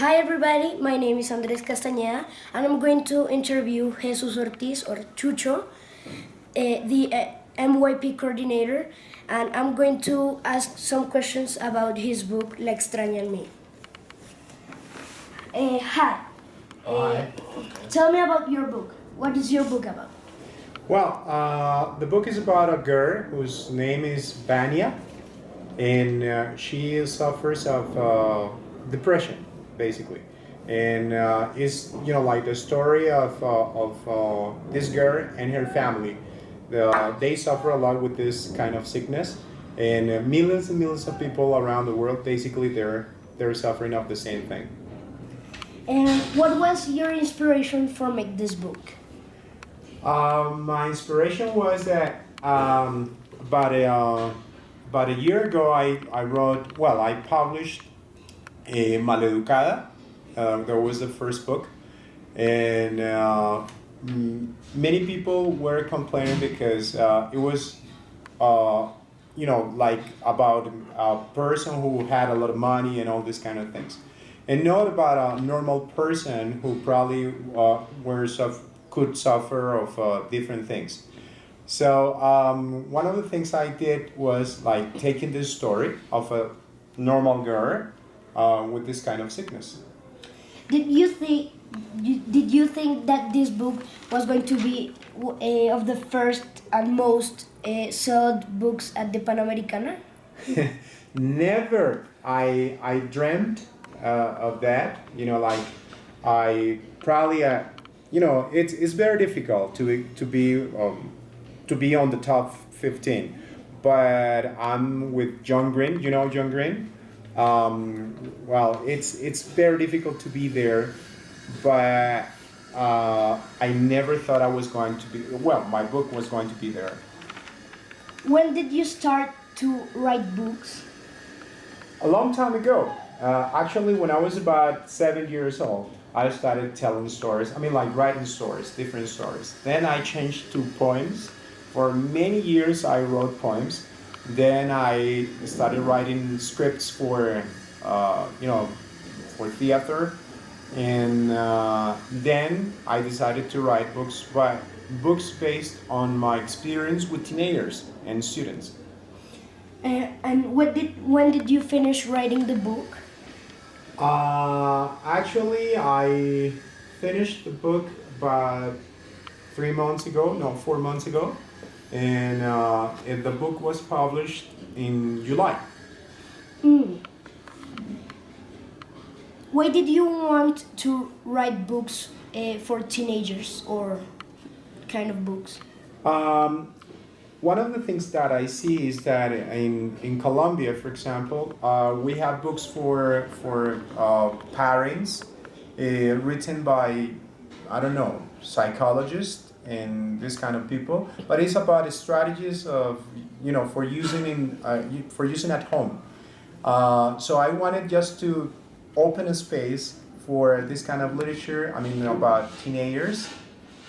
Hi everybody, my name is Andres Castañeda and I'm going to interview Jesus Ortiz or Chucho, the MYP coordinator, and I'm going to ask some questions about his book La Extrañan Me. Hi. Hi. Tell me about your book. What is your book about? Well, the book is about a girl whose name is Vania, and she suffers of depression, basically, and is like the story of this girl and her family. They suffer a lot with this kind of sickness, and millions and millions of people around the world, basically, they're suffering of the same thing. And what was your inspiration for make this book? My inspiration was that about a year ago I published a Maleducada. That was the first book, and many people were complaining because it was like about a person who had a lot of money and all these kind of things, and not about a normal person who probably could suffer of different things. So one of the things I did was like taking this story of a normal girl with this kind of sickness. Did you think that this book was going to be of the first and most sold books at the Panamericana? Never. I dreamt of that. I probably it's very difficult to be on the top 15. But I'm with John Green. You know John Green? Well, it's very difficult to be there, but I never thought I was going to be. Well, my book was going to be there. When did you start to write books? A long time ago. Actually, when I was about 7 years old, I started telling stories. I mean, like writing stories, different stories. Then I changed to poems. For many years, I wrote poems. Then I started writing scripts for theater, and then I decided to write books, but books based on my experience with teenagers and students. And when did you finish writing the book? Actually, I finished the book about 3 months ago, no, 4 months ago, and the book was published in July. Mm. Why did you want to write books for teenagers or kind of books? One of the things that I see is that in Colombia, for example, we have books for parents written by, I don't know, psychologists and this kind of people, but it's about strategies of for using at home. So I wanted just to open a space for this kind of literature. I mean, about teenagers,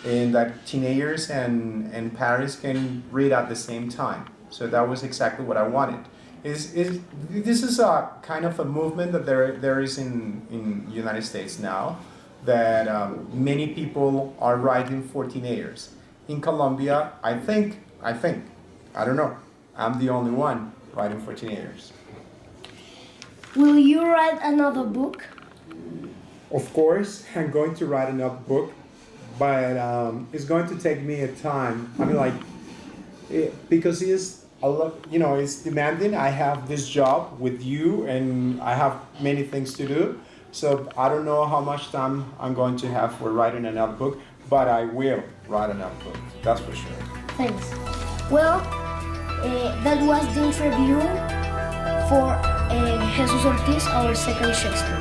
and that teenagers and parents can read at the same time. So that was exactly what I wanted. This is a kind of a movement that there is in the United States now, that many people are writing for teenagers. In Colombia, I think, I don't know, I'm the only one writing for teenagers. Will you write another book? Of course, I'm going to write another book, but it's going to take me a time. I mean, because it's a lot, it's demanding. I have this job with you, and I have many things to do. So I don't know how much time I'm going to have for writing another book, but I will write another book. That's for sure. Thanks. Well, that was the interview for Jesus Ortiz, our second Shakespeare.